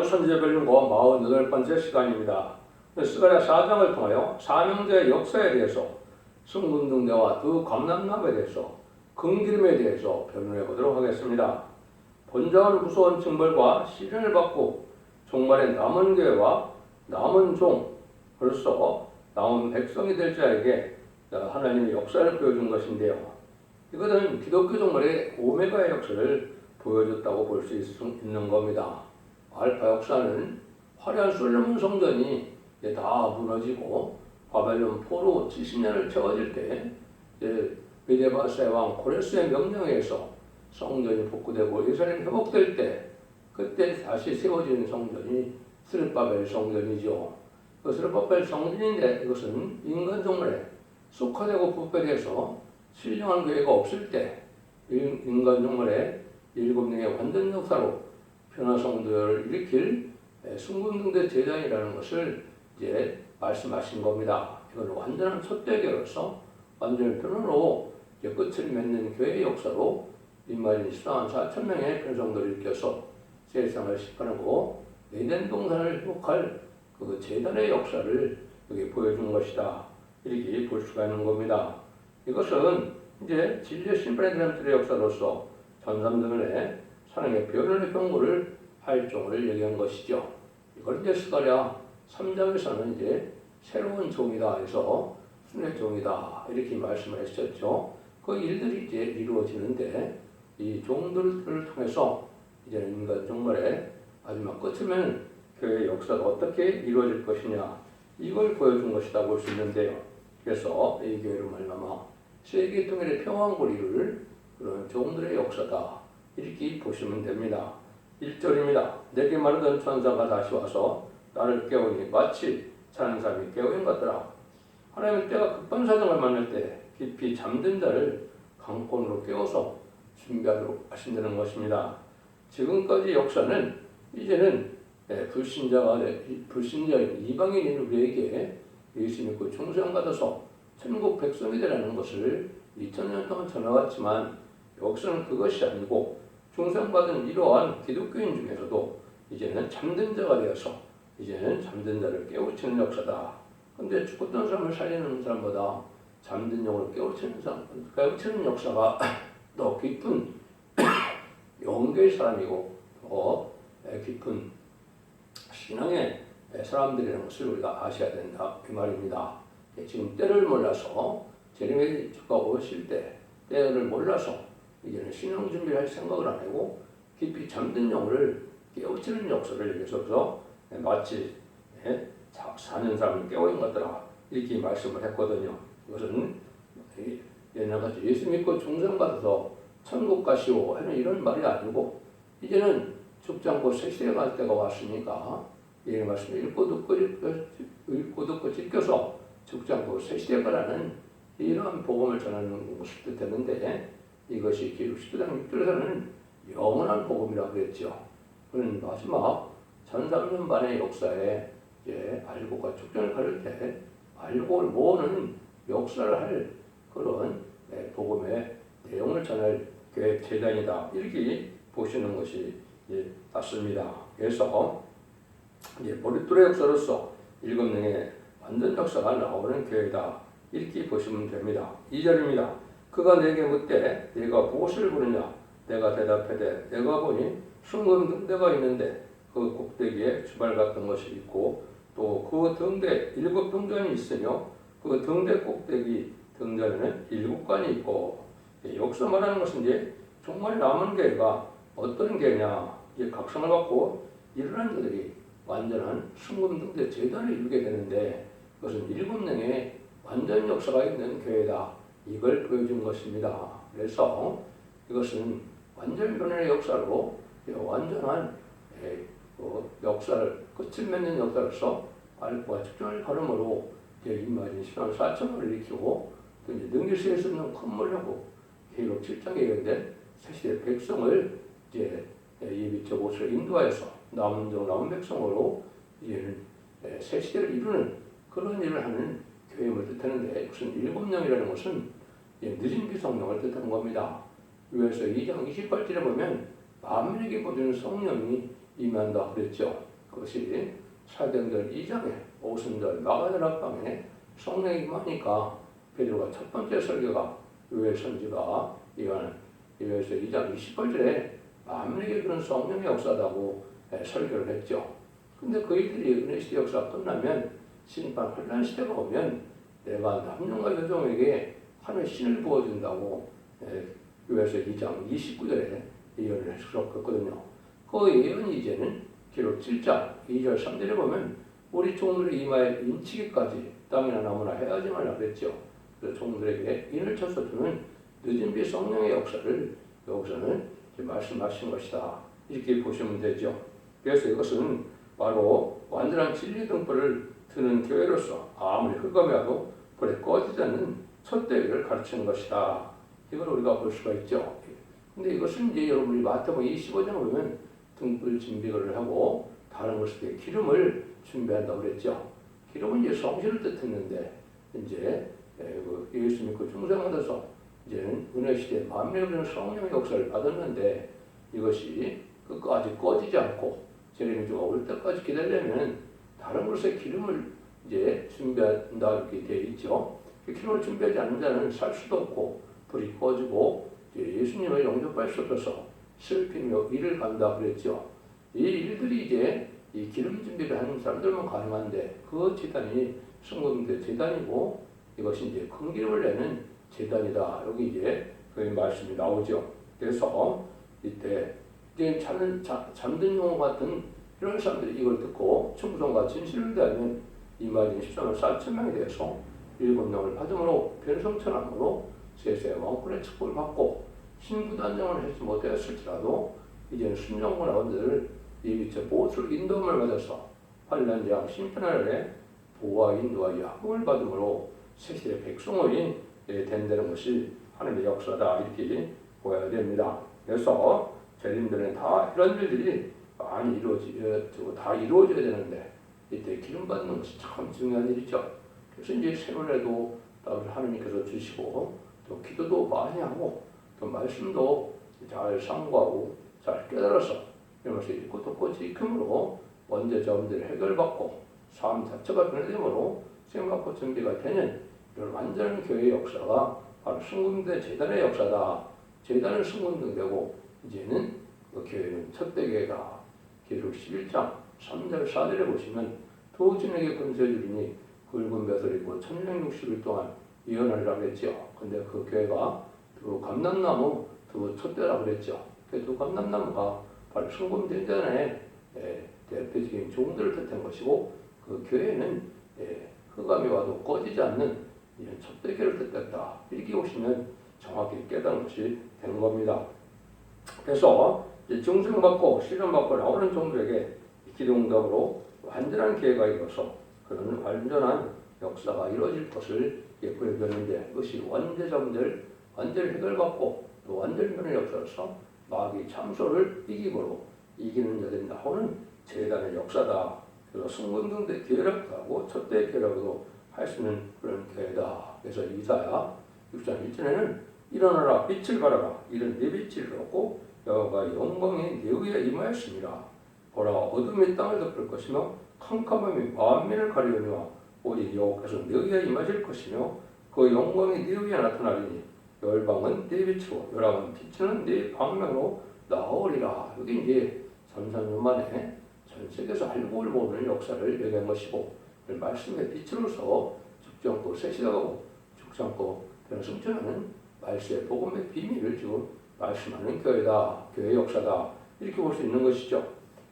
선제별린고 48번째 시간입니다. 스가랴 4장을 통하여 사명제의 역사에 대해서 승분등대와 두 감람나무에 대해서 금기름에 대해서 변론해 보도록 하겠습니다. 본장은 무서운 징벌과 시련을 받고 종말의 남은 교회와 남은 종으로서 남은 백성이 될 자에게 하나님의 역사를 보여준 것인데요. 이것은 기독교 종말의 오메가의 역사를 보여줬다고 볼 수 있는 겁니다. 알파 역사는 화려한 솔로몬 성전이 다 무너지고 바벨론 포로 70년을 채워질 때 미디바스의 왕 고레스의 명령에 의해서 성전이 복구되고 예루살렘이 회복될 때 그때 다시 세워진 성전이 스룹바벨 성전이죠. 그 스룹바벨 성전인데 이것은 인간 종말에 속화되고 부패돼서 신령한 교회가 없을 때 인간 종말에 7명의 완전 역사로 변화 성도를 일으킬 승분등대 제단이라는 것을 이제 말씀하신 겁니다. 이건 완전한 첫대교로서 완전 변화로 끝을 맺는 교회의 역사로 인마진 14만 4천 명의 변성도를 일으켜서 세상을 심판하고 에덴 동산을 회복할 그 제단의 역사를 여기 보여준 것이다. 이렇게 볼 수가 있는 겁니다. 이것은 이제 진리의 심판의 드람들의 역사로서 전삼등의 사랑의 변론의 경고를 할 종을 얘기한 것이죠. 이걸 이제 스가랴 3장에서는 이제 새로운 종이다 해서 순회 종이다 이렇게 말씀을 했었죠. 그 일들이 이제 이루어지는데 이 종들을 통해서 이제 인간 종말의 마지막 끝이면 교회의 역사가 어떻게 이루어질 것이냐 이걸 보여준 것이다 볼 수 있는데요. 그래서 이 교회로 말미암아 세계 통일의 평화한 고리를 그런 종들의 역사다 이렇게 보시면 됩니다. 1절입니다. 내게 말하던 천사가 다시 와서 나를 깨우니 마치 자는 사람이 깨어인 것더라. 하나님은 때가 급한 사정을 만날 때 깊이 잠든 자를 강권으로 깨워서 준비하도록 하신다는 것입니다. 지금까지 역사는 이제는 불신자인 이방인인 우리에게 예수 믿고 충성받아서 천국 백성이 되라는 것을 2000년 동안 전해왔지만 역사는 그것이 아니고 충성받은 이러한 기독교인 중에서도 이제는 잠든 자가 되어서 이제는 잠든 자를 깨우치는 역사다. 근데 죽었던 사람을 살리는 사람보다 잠든 영을 깨우치는 역사가 더 깊은 영계의 사람이고 더 깊은 신앙의 사람들이라는 것을 우리가 아셔야 된다. 그 말입니다. 지금 때를 몰라서 재림의 주가 오실 때 때를 몰라서 이제는 신앙 준비를 할 생각을 안 하고 깊이 잠든 영을 깨우치는 역사를 얘기해서 마치 사는 사람을 깨우인 것더라 이렇게 말씀을 했거든요. 이것은 옛날같이 예수 믿고 충성받아서 천국 가시오 하는 이런 말이 아니고 이제는 죽지 않고 새 시대에 갈 때가 왔으니까 이 말씀을 읽고 듣고 지켜서 죽지 않고 새 시대에 가라는 이러한 복음을 전하는 것을 뜻했는데 이것이 기록시도장 6절에서는 영원한 복음이라고 그랬죠. 그는 마지막 1300년 반의 역사에 이제 알고가 축전을 가를 때 알고를 모으는 역사를 할 그런 복음의 내용을 전할 교회 재단이다. 이렇게 보시는 것이 맞습니다. 그래서 이제 머릿돌의 역사로서 7명의 완전 역사가 나오는 교회다. 이렇게 보시면 됩니다. 2절입니다. 그가 내게 묻되 내가 무엇을 보느냐? 내가 대답하되 내가 보니 순금등대가 있는데 그 꼭대기에 주발 같은 것이 있고 또 그 등대 7등전이 있으며 그 등대 꼭대기 등전에는 7관이 있고 여기서 말하는 것은 이제 정말 남은 교회가 어떤 교회냐 이제 각성을 받고 일어난 자들이 완전한 순금등대 제단을 이루게 되는데 그것은 7명의 완전 역사가 있는 교회다. 이걸 보여준 것입니다. 그래서 이것은 완전 변화의 역사로 완전한 역사를 끝을 맺는 역사로서 알고와 측정을 가름으로 인마진 10만 4천을 일으키고 또 이제 능기수에 쓰는 건물하고 계획 7장에 예언된 새시대 백성을 이제 예비적 옷을 인도하여서 남은 백성으로 이제는 새시대를 이루는 그런 일을 하는 교회임을 뜻하는데 무슨 7명이라는 것은 늦은 비성령을 뜻하는 겁니다. 그래서 2장 28절에 보면 만민에게 보여주는 성령이 임한다 그랬죠. 그것이 사도행전 2장에 오순절 마가다 합방에 성령이 임하니까 베드로가 첫 번째 설교가 요엘 선지가 요엘서 2장 28절에 만민에게 그런 성령의 역사다고 설교를 했죠. 근데 그이들이 은혜시대 역사가 끝나면 심판 혼란 시대가 오면 내가 남녀와 여종에게 하늘의 신을 부어준다고 요엘서 2장 29절에 예언을 했었거든요. 그 예언이 이제는 기록 7장 2절 3절에 보면 우리 종들의 이마에 인치기까지 땅이나 나무나 해하지 말라 그랬죠. 그래서 종들에게 인을 쳐서 주는 늦은 비 성령의 역사를 여기서는 말씀하신 것이다. 이렇게 보시면 되죠. 그래서 이것은 바로 완전한 진리 등불을 드는 교회로서 아무리 흑암이 와도 불에 꺼지지 않는 첫 대회를 가르치는 것이다. 이걸 우리가 볼 수가 있죠. 근데 이것은 이제 여러분이 마태복음 25장 보면 등불 준비를 하고 다른 것에 기름을 준비한다고 그랬죠. 기름은 이제 성신을 뜻했는데 이제 예수 믿고 중생받아서 이제는 은혜 시대 만민을 부는 성령의 역사를 받았는데 이것이 끝까지 꺼지지 않고 재림이 올 때까지 기다리려면 다른 것에 기름을 이제 준비한다 이렇게 되어 있죠. 기름을 준비하지 않는 자는 살 수도 없고 불이 꺼지고 예수님을 영접할 수 없어서 슬피며 이를 간다 그랬죠. 이 일들이 이제 이 기름 준비를 하는 사람들만 가능한데 그 제단이 성도님들 제단이고 이것이 이제 큰 기름을 내는 제단이다. 여기 이제 그 말씀이 나오죠. 그래서 이때 이제 잠든 영혼 같은 이런 사람들이 이걸 듣고 충성과 진실을 다하면 이마진 13만 4천 명에 대해서 7명을 받음으로 변성천함으로 세세 왕권의 축복을 받고 신부단장을 하지 못했을지라도 이제는 순종과 나온들을 예비처 보수를 인도함을 받아서 환란장 심판하에 보호와 인도와 약국을 받음으로 세세의 백성의 된다는 것이 하나님의 역사다 이렇게 보아야 됩니다. 그래서 재림들은 다 이런 일들이 많이 다 이루어져야 되는데 이때 기름 받는 것이 참 중요한 일이죠. 그래서 이제 세월에도 하나님께서 주시고 또 기도도 많이 하고 또 말씀도 잘 상고하고 잘 깨달아서 이런 것을 읽고 듣고 지킴으로 원죄자원들을 해결받고 삶 자체가 변화됨으로 생각고 준비가 되는 이런 완전한 교회의 역사가 바로 순금대 재단의 역사다. 재단은 순금등되고 이제는 그 교회는 첫대교회다. 계속 11장 3절 4절에 보시면 두 진에게 권세 주리니 굵은 벼슬 있고 1660일 동안 예언하리라 그랬죠. 근데 그 교회가 두 감람나무 두 촛대라 그랬죠. 그 두 감람나무가 바로 순금대전의 대표적인 종들을 뜻한 것이고 그 교회는 흑암이 와도 꺼지지 않는 촛대교를 뜻했다. 이렇게 보시면 정확히 깨닫는 것이 되는 겁니다. 그래서 증승받고 시련받고 나오는 종들에게 기도응답으로 완전한 기회가 이루어서 그런 완전한 역사가 이루어질 것을 보여줬는데 그것이 원죄자분들 완전히 해결받고 또 완전히 변의 역사로서 마귀 참소를 이기므로 이기는 자들이 나오는 재단의 역사다. 그래서 승군등대 교회라고도 하고 첫대 교회라고도 할 수 있는 그런 교회다. 그래서 이사야 6장 1절에는 일어나라 빛을 발하라 이런 네 빛을 얻고 여호와가 영광이 네 위에 임하였습니다. 보라 어둠이 땅을 덮을 것이며 캄캄함이 만민을 가리우니와 오직 여호와께서 네 위에 임하실 것이며 그 영광이 네 위에 나타나리니 열방은 네 빛으로 열왕은 빛은 네 방명으로 나오리라. 여기 이제 3,4년 만에 전 세계에서 알고를 모르는 역사를 얘기한 것이고 말씀의 빛으로서 죽지 않고 세시하고 죽지 않고 변성천하는 말씀의 복음의 비밀을 지금 말씀하는 교회다. 교회 역사다. 이렇게 볼 수 있는 것이죠.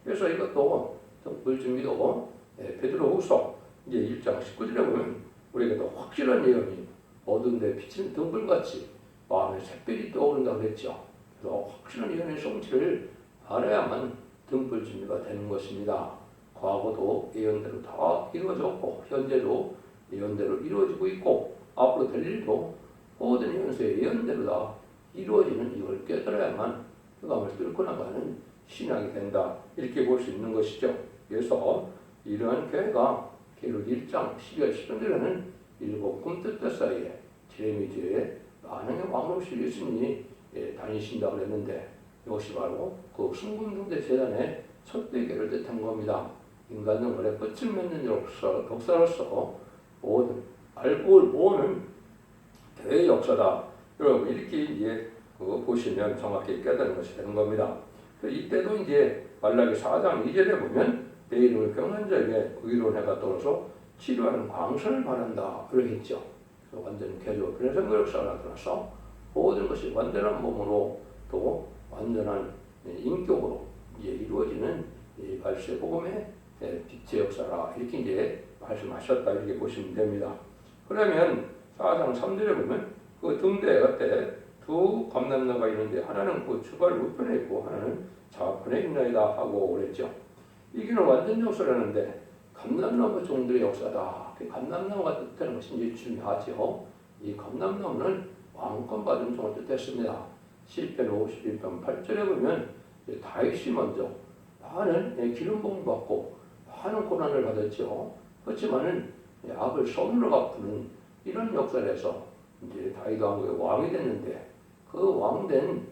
그래서 이것도 등불 준비도 베드로후서 이제 1장 19절에 보면 우리에게 더 확실한 예언이 어두운 데 비치는 등불같이 마음에 샛별이 떠오른다고 그랬죠. 그래서 확실한 예언의 성취를 알아야만 등불 준비가 되는 것입니다. 과거도 예언대로 다 이루어졌고 현재도 예언대로 이루어지고 있고 앞으로 될 일도 모든 현세의 예언대로 다 이루어지는 이걸 깨달아야만 흑암을 뚫고 나가는 신앙이 된다. 이렇게 볼 수 있는 것이죠. 그래서 이러한 교회가 계륵 1장 12월 10절에는 일곱 꿈뜻대 사이에 제미지에 만왕의 왕으로실 예수님이 다니신다고 그랬는데 이것이 바로 그 순금등대 재단의 첫대계를 뜻한 겁니다. 인간 등간의 끝을 맺는 역사로서 모든 알고 모으는 대역사다. 여러분 이렇게 이제 보시면 정확히 깨닫는 것이 되는 겁니다. 이때도 이제 말라기 4장 2절에 보면 내 이름을 병든 자에게 의로운 해가 떠서 치료하는 광선을 바란다. 이렇게 했죠. 완전 개조 변화선거 역사가 나타나서 모든 것이 완전한 몸으로 또 완전한 인격으로 이제 이루어지는 이 말세 복음의 빛의 역사라 이렇게 이제 말씀하셨다 이렇게 보시면 됩니다. 그러면 4장 3절에 보면 그 등대 곁에 두 감람나무가 있는데 하나는 그 주발 우편에 있고 하나는 좌편에 있나이다 하고 그랬죠. 이게는 완전 역사라는데 감람나무 종들의 역사다. 감람나무가 뜻하는 것이 이제 중요하죠. 이 감람나무는 왕권 받은 종을 뜻했습니다. 시편 51편 8절에 보면 다윗이 먼저 많은 기름 부음 받고 많은 고난을 받았죠. 그렇지만은 악을 손으로 갚는 이런 역사에서 이제 다윗 왕국의 왕이 됐는데 그 왕된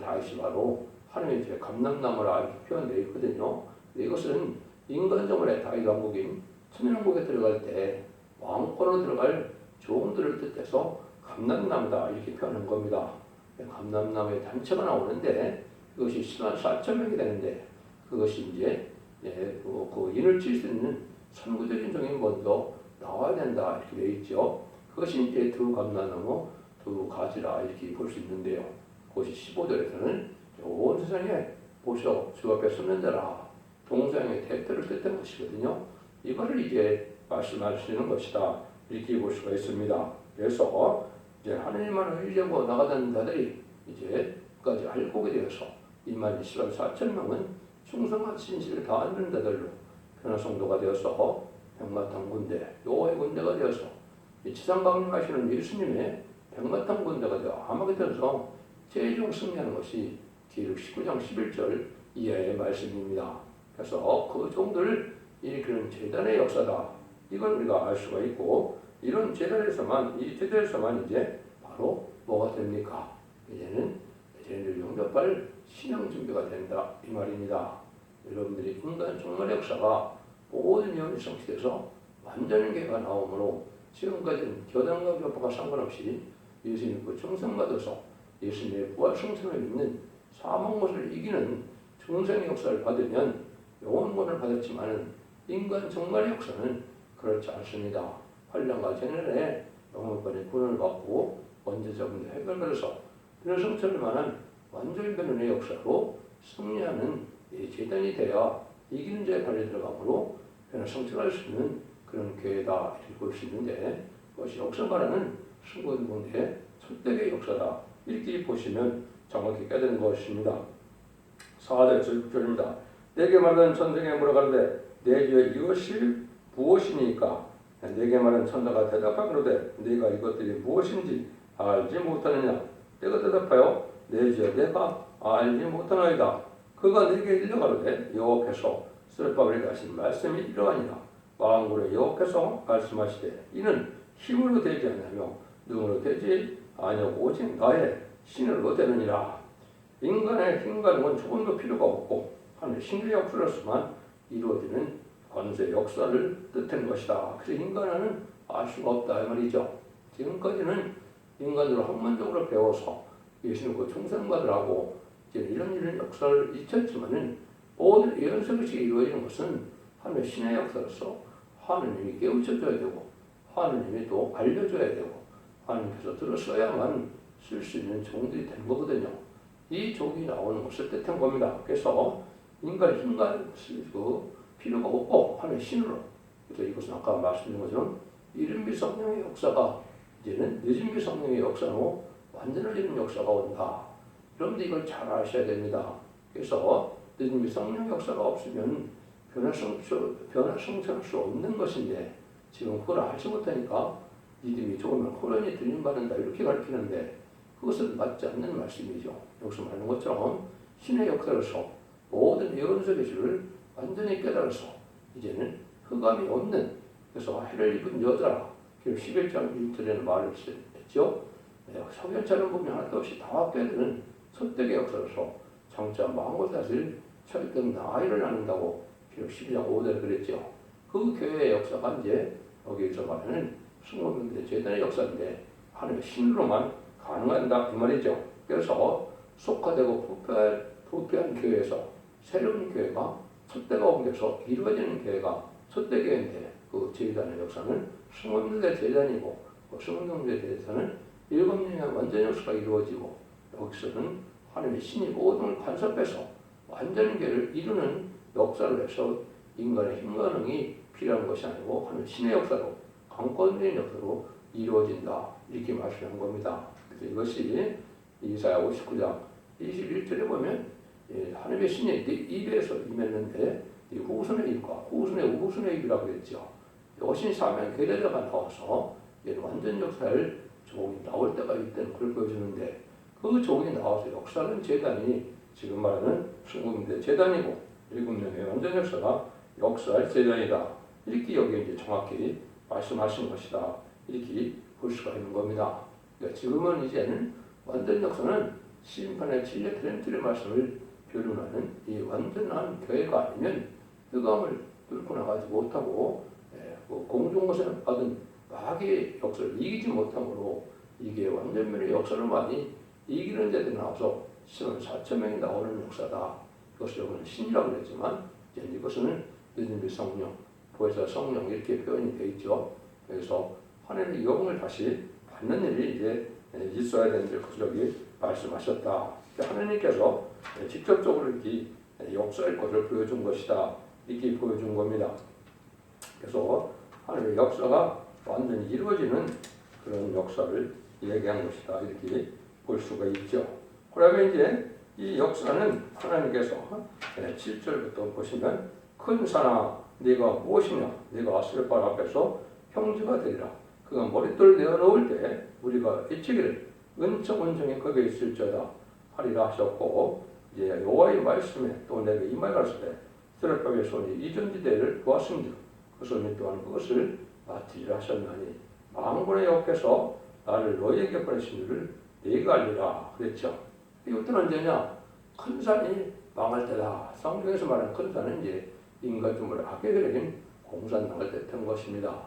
다윗이 바로 하나님의 이제 감람나무라 이렇게 표현되어 있거든요. 이것은 인간정원의 다윗 왕국인 천년왕국에 들어갈 때 왕권으로 들어갈 종들을 뜻해서 감람나무다 이렇게 표현한 겁니다. 감람나무의 단체가 나오는데 그것이 10만 4천 명이 되는데 그것이 이제 그 인을 칠 수 있는 선구적인 종이 먼저 나와야 된다 이렇게 되어 있죠. 그것이 이제 두 감람나무 두 가지라 이렇게 볼 수 있는데요. 그것이 15절에서는 온 세상에 보시오 주 앞에 서는 자라 동서양의 대표를 뜻한 것이거든요. 이거를 이제 말씀하시는 것이다 이렇게 볼 수가 있습니다. 그래서 이제 하나님만 의지하고 나가던 자들이 이제 끝까지 알고 오게 되어서 2만 24천 명은 충성한 신실을 다하는 자들로 변화성도가 되어서 백마탄 군대, 여호와의 군대가 되어서 지상 강림하시는 예수님의 백마탄 군대가 되어 함하게 되어서 최종 승리하는 것이 기록 19장 11절 이하의 말씀입니다. 그래서 그 종들을 일으키는 제단의 역사다. 이걸 우리가 알 수가 있고 이런 제단에서만 이 제단에서만 이제 바로 뭐가 됩니까? 이제는 죄인을 용접할 신앙 준비가 된다 이 말입니다. 여러분들이 인간 종말의 역사가 모든 영이 성취돼서 완전한 개가 나오므로 지금까지는 교단과 교파가 상관없이 예수 믿고 정성받아서 예수님의 부활 성생을 믿는 사망못을 이기는 중생의 역사를 받으면 영원권을 받았지만은 인간 종말의 역사는 그렇지 않습니다. 환란과 재난에 영원권의 구원을 받고 원죄자 문제 해결받아서 변화성찰을 만한 완전히 변화의 역사로 승리하는 제단이 되어 이기는 자의 발에 들어가므로 변화성찰할 수 있는 그런 교회다 이렇게 볼 수 있는데 그것이 역사 말하는 승구운동의 첫대의 역사다 이렇게 보시면 정확히 깨닫는 것입니다. 4절 6절입니다. 내게 말하는 천사에게 물어가는데 내 주에 이것이 무엇이니까? 내게 말하는 천사가 대답하기로되 네가 이것들이 무엇인지 알지 못하느냐? 내가 대답하여 내 주에 내가 알지 못하나이다. 그가 네게 일러가로되 여호와께서 스룹바벨에게 하신 말씀이 이러하니라. 왕국의 여호와께서 말씀하시되 이는 힘으로 되지 않으며 능으로 되지 아니하고 오직 나의 신으로 되느니라. 인간의 힘과 능은 조금도 필요가 없고 하늘 신의 역사로서만 이루어지는 권세 역사를 뜻하는 것이다. 그래서 인간은 알 수가 없다 이 말이죠. 지금까지는 인간으로 학문적으로 배워서 예수님과 충성받으라고 이런 역사를 익혔지만은 모든 예언서것이 이루어지는 것은 하나님의 신의 역사로서 하나님이 깨우쳐줘야 되고 하나님이 또 알려줘야 되고 하나님께서 들었어야만 쓸 수 있는 종들이 된 거거든요. 이 종이 나오는 것을 뜻한 겁니다. 그래서 인간의 힘과 필요가 없고 하나님의 신으로 그래서 이것은 아까 말씀드린 것처럼 이른비 성령의 역사가 이제는 늦은비 성령의 역사로 완전해지는 역사가 온다. 여러분들 이걸 잘 아셔야 됩니다. 그래서 늦은비 성령 역사가 없으면 변화성취할 수 없는 것인데 지금 그걸 알지 못하니까 믿음이 좋으면 호련히 들림받는다 이렇게 가르치는데 그것은 맞지 않는 말씀이죠. 여기서 말하는 것처럼 신의 역사로서 모든 예언서 계시를 완전히 깨달아서 이제는 흑암이 없는 그래서 해를 입은 여자라 11장 1절에는 말을 했죠. 석연처럼 보면 하나도 없이 다 깨달은 첫대의 역사로서 장차 망을 다스릴 철경 나이를 나눈다고 비록 12장 5절에 그랬죠. 그 교회의 역사가 이제 여기서 말하는 승무원대 재단의 역사인데 하나님의 신으로만 가능하다 이 말이죠. 그래서 속화되고 부패한 교회에서 새로운 교회가 첫대가 옮겨서 이루어지는 교회가 첫대 교회인데 그 재단의 역사는 승무원대 재단이고 그 승무원대 재단은 7년의 완전 역사가 이루어지고 여기서는 하나님의 신이 모든 걸 간섭해서 완전 교회를 이루는 역사를 해서 인간의 힘가능이 필요한 것이 아니고 하나님의 신의 역사로 강권적인 역사로 이루어진다 이렇게 말씀한 겁니다. 그래서 이것이 이사야 59장 21절에 보면 하나님의 신이 네 입에서 임했는데 네 후손의 입과 후손의 입이라고 그랬죠. 여신 사명 계례자가 나와서 완전 역사를 종이 나올 때가 있다는 걸 보여주는데 그 종이 나와서 역사는 재단이 지금 말하는 순금대 재단이고 7명의 완전 역사가 역사할 재단이다. 이렇게 여기 이제 정확히 말씀하신 것이다. 이렇게 볼 수가 있는 겁니다. 그러니까 지금은 이제는 완전 역사는 심판의 진리 트렌트의 말씀을 표현하는 이 완전한 교회가 아니면 뜨거움을 뚫고 나가지 못하고 공중고생을 받은 마귀의 역사를 이기지 못함으로 이게 완전면의 역사를 많이 이기는 자들이 나와서 10만 4천 명이 나오는 역사다. 이것을 여기는 신이라고 그랬지만 이것은 믿음의 성령, 보혜사 성령 이렇게 표현이 되어 있죠. 그래서 하나님의 영을 다시 받는 일이 이제 있어야 되는데 그것을 여기 말씀하셨다. 하나님께서 직접적으로 이렇게 역사의 것을 보여준 것이다. 이렇게 보여준 겁니다. 그래서 하나님의 역사가 완전히 이루어지는 그런 역사를 얘기한 것이다. 이렇게 볼 수가 있죠. 그러면 이제 이 역사는 하나님께서 7절부터 보시면 큰 산아 네가 무엇이냐 네가 아스레발 앞에서 형제가 되리라. 그가 머릿돌을 내어놓을 때 우리가 외치기를 은총에 거기에 있을지어다 하리라 하셨고 이제 여호와의 말씀에 또 내게 임하여 가로되 스레밥의 손이 이전지대를 보았은즉 그 손이 또한 그것을 맡으리라 하셨나니 만군의 여호와께서 나를 너희에게 보내신 일을 네가 알리라 그랬죠. 이것은 언제냐? 큰 산이 망할 때다. 성경에서 말하는 큰 산은 이제 인간 주물에 하게 되는 공산당을 뜻한 것입니다.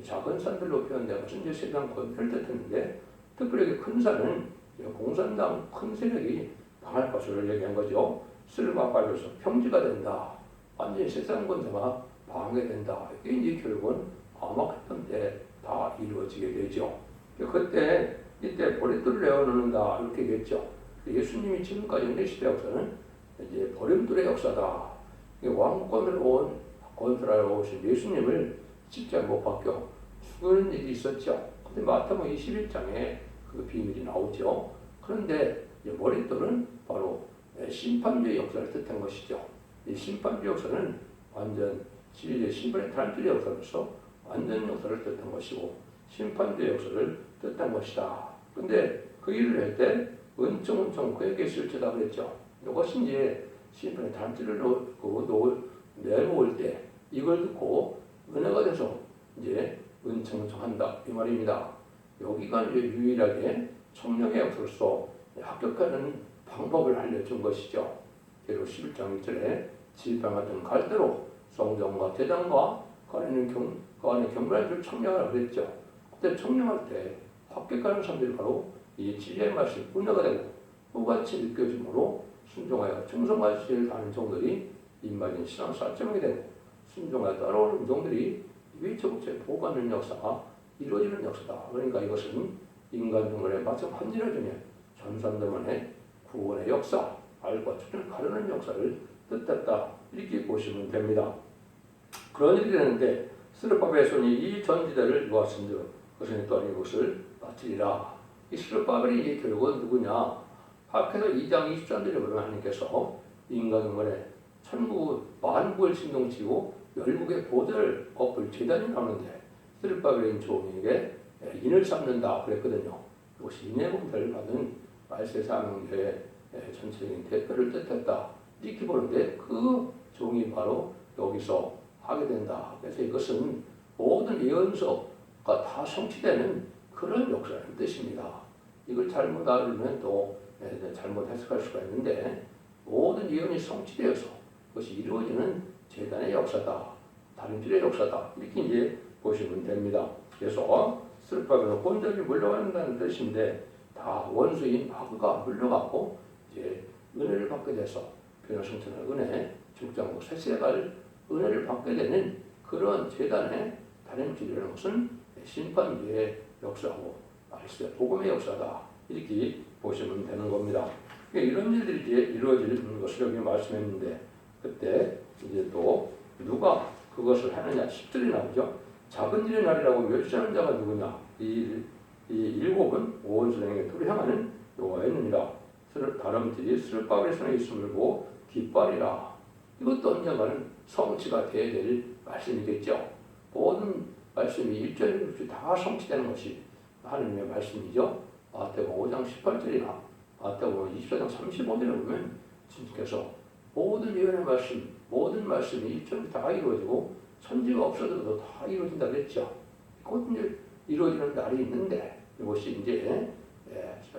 작은 산들로 표현된 것은 이제 세상 건설을 뜻했는데 특별히 큰 산은 공산당 큰 세력이 망할 것을 얘기한 거죠. 쓸바 빨려서 평지가 된다. 완전히 세상 권세가 망하게 된다. 이게 이제 결국은 암흑했던 때 다 이루어지게 되죠. 이때 머릿돌을 내어놓는다 이렇게 얘기했죠. 예수님이 지금까지 있는 시대 역사는 이제 버림돌의 역사다. 왕권을 건설하러 오신 예수님을 십자가에 못 박혀 죽는 일이 있었죠. 근데 마태복음 21장에 그 비밀이 나오죠. 그런데 머릿돌은 바로 심판주의 역사를 뜻한 것이죠. 이 심판주의 역사는 완전 심판의 탈출의 역사로서 완전 역사를 뜻한 것이고 심판주의 역사를 뜻한 것이다. 근데 그 일을 할 때 은총 그에게 있을지다 그랬죠. 이것이 이제 심판의 단지를 내놓을 때 이걸 듣고 은혜가 돼서 이제 은총한다 이 말입니다. 여기가 이제 유일하게 성령의 역사로서 합격하는 방법을 알려준 것이죠. 그리고 11장 1절에 지팡하던 갈대로 성전과 대장과 그 안에 경건한 줄 청량하라 그랬죠. 그때 청량할 때 합격하는 사람들이 바로 이 진리의 말씀이 은혜가 되고 똑같이 느껴짐으로 순종하여 충성하시를 다하는 종들이 임맞은 신앙 사점이 되고 순종하여 따라오는 종들이 위처부처에 보고하는 역사가 이루어지는 역사다. 그러니까 이것은 인간 중간에 마침 한지를 주며 전산들만의 구원의 역사, 알과 추천을 가르는 역사를 뜻했다. 이렇게 보시면 됩니다. 그런 일이 되는데 스룹바벨의 손이 이 전지대를 놓았은즉 그것은 또한 이것을 맡으리라. 이 스룹바벨이 이제 결국은 누구냐? 학에서 2장 23절에 보면 하나님께서 인간 중간에 천국 만국을 진동치고 열국의 보좌를 엎을 제단이 나오는데 스룹바벨인 종에게 인을 삼는다 그랬거든요. 이것이 인의 공사를 받은 말세 사명제의 전체적인 대표를 뜻했다. 이렇게 보는데 그 종이 바로 여기서 하게 된다. 그래서 이것은 모든 예언서가 다 성취되는 그런 역사라는 뜻입니다. 이걸 잘못 알면 또 잘못 해석할 수가 있는데 모든 예언이 성취되어서 그것이 이루어지는 재단의 역사다. 다림질의 역사다. 이렇게 이제 보시면 됩니다. 그래서 슬퍼하면서 혼전이 물러간다는 뜻인데 다 원수인 마귀가 물러가고 이제 은혜를 받게 돼서 변화성천의 은혜, 죽장고 세세갈 은혜를 받게 되는 그런 재단의 다림질이라는 것은 심판주의 역사고 말세 복음의 역사다. 이렇게 보시면 되는 겁니다. 이런 일들이 이제 이루어지는 것을 여기 말씀했는데 그때 이제 또 누가 그것을 하느냐 10절이 나오죠. 작은 일의 날이라고 멸시하는 자가 누구냐. 이 일곱은 오온수령에게 둘이 향하는 여호와이니라. 다름질이 스룹바벨의 손에 있음을 보고 기뻐하리라. 이것도 언젠가는 성취가 되어야 될 말씀이겠죠. 모든 말씀이 일절이 없이 다 성취되는 것이 하나님의 말씀이죠. 마태복음 5장 18절이나 마태복음 24장 35절에 보면 주님께서 모든 예언의 말씀, 모든 말씀이 일절이 다 이루어지고 천지가 없어져도 다 이루어진다 그랬죠. 곧 이제 이루어지는 날이 있는데 이것이 이제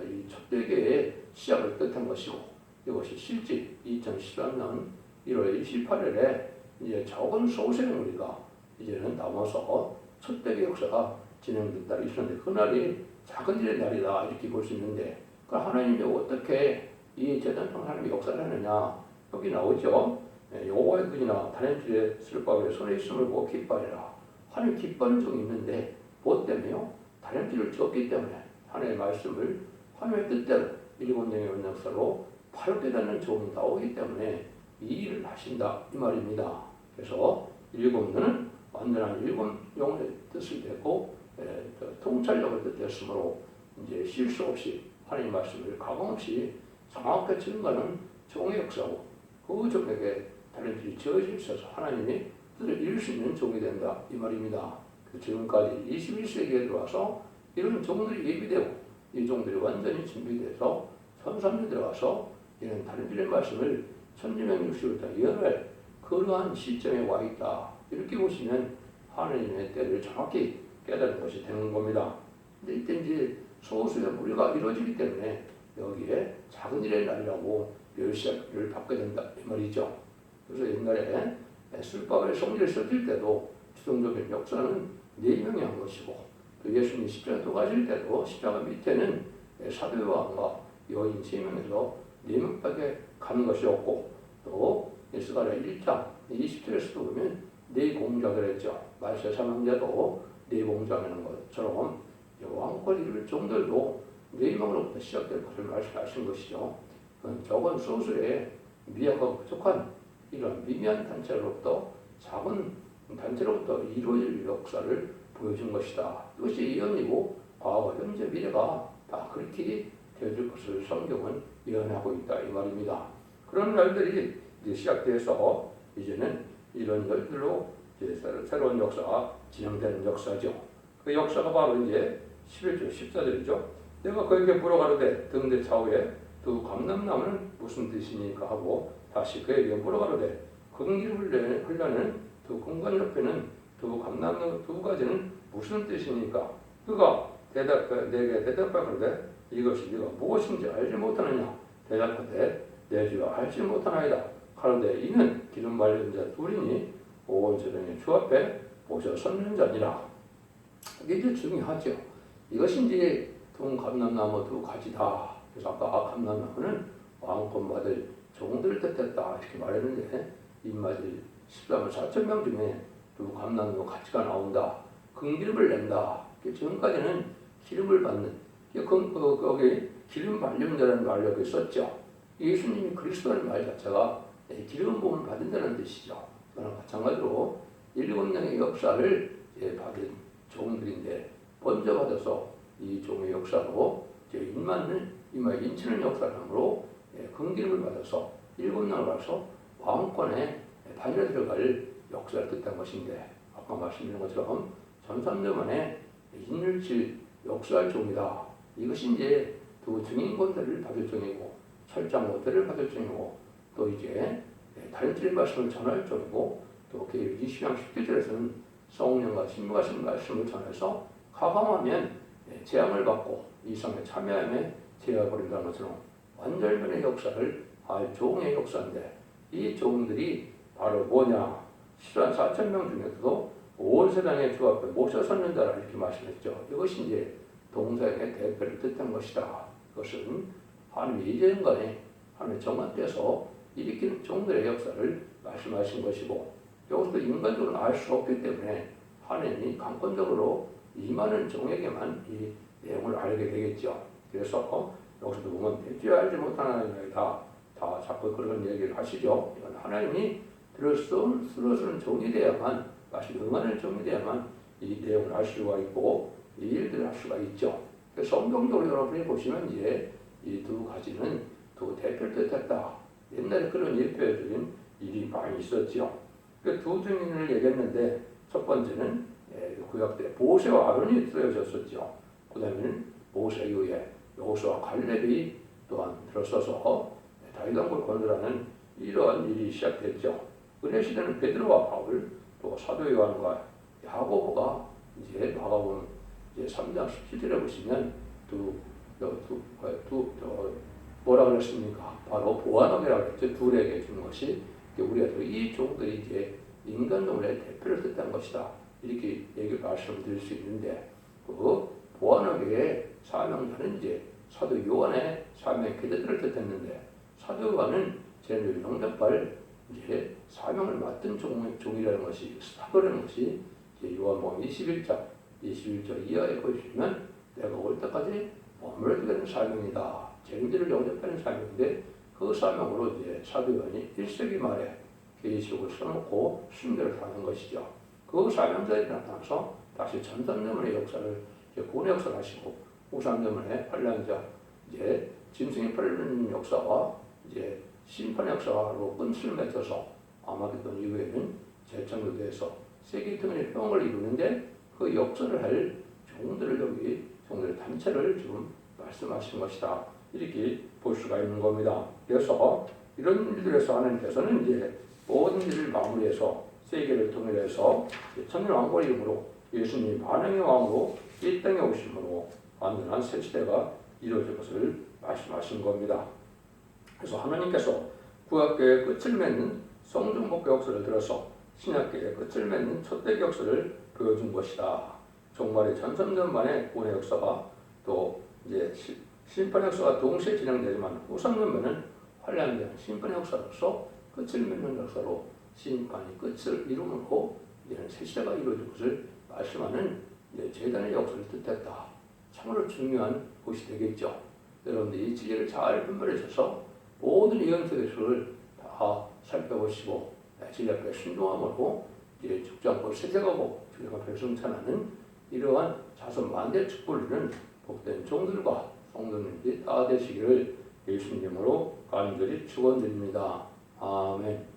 이 첫대교의 시작을 뜻한 것이고 이것이 실제 2013년 1월 28일에 이제 적은 소수의 우리가 이제는 남아서 첫대교 역사가 진행됐다 있었는데 그날이 작은 일의 날이다 이렇게 볼 수 있는데 그 하나님이 어떻게 이 재단통 하나님의 역사를 하느냐 여기 나오죠. 여호와의 근이나 다림질의 스룹바벨의 손에 있음을 보고 기뻐하리라. 하나님 기뻐하는 종이 있는데 무엇 때문에요? 다림질을 지었기 때문에 하나님의 말씀을 하나님의 뜻대로 일곱 영의 언약서로 바로 깨닫는 종이 나오기 때문에 이 일을 하신다 이 말입니다. 그래서 일곱 영은 완전한 일곱 영의 뜻을 내고 통찰력을 뜻했으므로 이제 실수 없이 하나님 말씀을 가감 없이 정확하게 증거하는 종의 역사고 그 종에게 다림질이 지어져 있어서 하나님이 뜻을 이룰 수 있는 종이 된다 이 말입니다. 지금까지 21세기에 들어와서 이런 종들이 예비되고 이 종들이 완전히 준비돼서 선삼에 들어가서 이런 다림질의 말씀을 천지명육시부터 예언할 그러한 시점에 와 있다. 이렇게 보시면 하나님의 때를 정확히 깨달은 것이 되는 겁니다. 근데 이때 이제 소수의 무리가 이루어지기 때문에 여기에 작은 일의 날이라고 멸시를 받게 된다 이 말이죠. 그래서 옛날에 술밥의 성질을 썼을 때도 주동적인 역사는 4명이 한 것이고 또 예수님이 십자가 도가실 때도 십자가 밑에는 사도요한과 여인 3명에서 4명밖에 가는 것이었고 또 스가랴 1장 20절에서도 보면 4공자들 했죠. 말세 사망자도 4공자라는 것처럼 왕권 이룰 종들도 4명으로부터 시작될 것을 말씀하신 것이죠. 적은 소수의 미약하고 부족한 이런 미미한 단체로부터 작은 단체로부터 이루어질 역사를 보여준 것이다. 이것이 예언이고 과거, 현재, 미래가 다 그렇게 되어질 것을 성경은 예언하고 있다 이 말입니다. 그런 날들이 이제 시작돼서 이제는 이런 날들로 이제 새로운 역사가 진행되는 역사죠. 그 역사가 바로 이제 11절 14절이죠. 내가 그에게 물어가로되 등대 좌우에 두 감람나무는 무슨 뜻이니까 하고 다시 그에게 물어가로되 금기를 흘려는 두 공간 옆에는 두 감람나무 두 가지는 무슨 뜻이니까 그가 내게 대답하거든 이것이 네가 무엇인지 알지 못하느냐 대답하되 내 주가 알지 못하나이다 가로되 이는 기름 발린 자 둘이니 온 세상의 주 앞에 모셔 섰는 자니라. 이게 이제 중요하죠. 이것이 이제 두 감람나무 두 가지다. 그래서 아까 감람나무는 왕권 받을 종들을 뜻했다 이렇게 말했는데 입맞을 13만 4천 명 중에 두 감람나무 가지가 나온다. 금기름을 낸다. 지금까지는 기름을 받는 거기 기름 발림자라는 말을 여기 썼죠. 예수님이 그리스도라는 말 자체가 기름 부음을 받은다는 뜻이죠. 그러나 마찬가지로 7명의 역사를 받은 종들인데 먼저 받아서 이 종의 역사로 인치는 역사를 함으로 금기름을 받아서 7명을 받아서 왕권에 반열에 들어갈 역사를 뜻한 것인데 아까 말씀드린 것처럼 전삼년 만에 인율칠 역사할 종이다. 이것이 이제 두 증인권들을 받을 종이고 철장모들을 받을 종이고 또 이제 다림질의 말씀을 전할 종이고 또 그 20장 10절에서는 성령과 신부하신 말씀을 전해서 가감하면 재앙을 받고 이성에 참여함에 제어버린다는 것처럼 완전변의 역사를 할 종의 역사인데 이 종들이 바로 뭐냐? 14만 4천 명 중에서도 온 세상의 주 앞에 모셔섰는 자라 이렇게 말씀했죠. 이것이 이제 동서양의 대표를 뜻한 것이다. 그것은 하나님이 이제는간에 하나님의 정한때서 일으키는 종들의 역사를 말씀하신 것이고, 여기서도 인간적으로는 알 수 없기 때문에 하나님이 강권적으로 임하는 종에게만 이 내용을 알게 되겠죠. 그래서 여기서도 보면 대죄 알지 못하는 하나님이다. 다 자꾸 그런 얘기를 하시죠. 이건 하나님이 들어서는 종이 돼야만, 다시 응하는 종이 돼야만 이 내용을 알 수가 있고 이 일들을 할 수가 있죠. 그래서 성경적으로 여러분이 보시면 이제 이 두 가지는 두 대표를 뜻했다. 옛날에 그런 일표적인 일이 많이 있었죠. 그 두 증인을 얘기했는데, 첫 번째는 구약 때 모세와 아론이 쓰여졌었죠. 그 다음에는 모세 이후에 여호수아 갈렙이 또한 들어서서 다윗 왕국을 건설하는 이러한 일이 시작됐죠. 은혜 시대는 베드로와 바울, 또 사도 요한과 야고보가 이제 마가복음 이제 3장 17절에 보시면 뭐라 그랬습니까? 바로 보아노게라고 했죠. 둘에게 준 것이 우리가 이 종들이 이제 인간동물의 대표를 뜻한 것이다. 이렇게 말씀드릴 수 있는데, 그 보아노게의 사명자는 이제 사도 요한의 사명의 계대들을 뜻했는데, 사도 요한은 제일 영접할 이제 사명을 맡은 종이라는 것이, 사도라는 것이 이제 요한복음 21장 이하에 보시면 내가 올 때까지 머물게 되는 사명이다. 죄인들을 영접하는 사명인데, 그 사명으로 이제 사도 요한이 1세기 말에 계시록을 써놓고 순교를 하는 것이죠. 그 사명자들이 나타나서 다시 전산대문의 역사를 구원의 역사를 하시고, 우상대문의 환란자 이제 짐승이 팔리는 역사와 이제 심판 역사로 끈을 맺어서 아마겟돈 이후에는 재창조돼서 세계 통일의 평화를 이루는데, 그 역사를 할 종들의 단체를 지금 말씀하신 것이다. 이렇게 볼 수가 있는 겁니다. 그래서 이런 일들에서 하나님께서는 이제 모든 일을 마무리해서 세계를 통일해서 천년왕국의 이름으로 예수님이 만왕의 왕으로 이 땅에 오심으로 완전한 새 시대가 이루어질 것을 말씀하신 겁니다. 그래서 하나님께서 구약계의 끝을 맺는 성전복귀 역사를 들어서 신약계의 끝을 맺는 촛대기 역사를 보여준 것이다. 종말의 전선전반의 구원의 역사가 또 이제 심판 역사가 동시에 진행되지만, 후선전반은 환란된 심판 역사로서 끝을 맺는 역사로 심판이 끝을 이루므로 이제는 새 시대가 이루어질 것을 말씀하는 이제 재단의 역사를 뜻했다. 참으로 중요한 것이 되겠죠. 여러분들이 이 지혜를 잘 분별하셔서 모든 예언서들을 다 살펴보시고 진리 앞에 순종함으로 이제 죽지 않고 세세가고 주님 앞에 승천하는 이러한 자손 만대 축복을 이루는 복된 종들과 성도님들이 다 되시기를 예수님으로 간절히 축원드립니다. 아멘.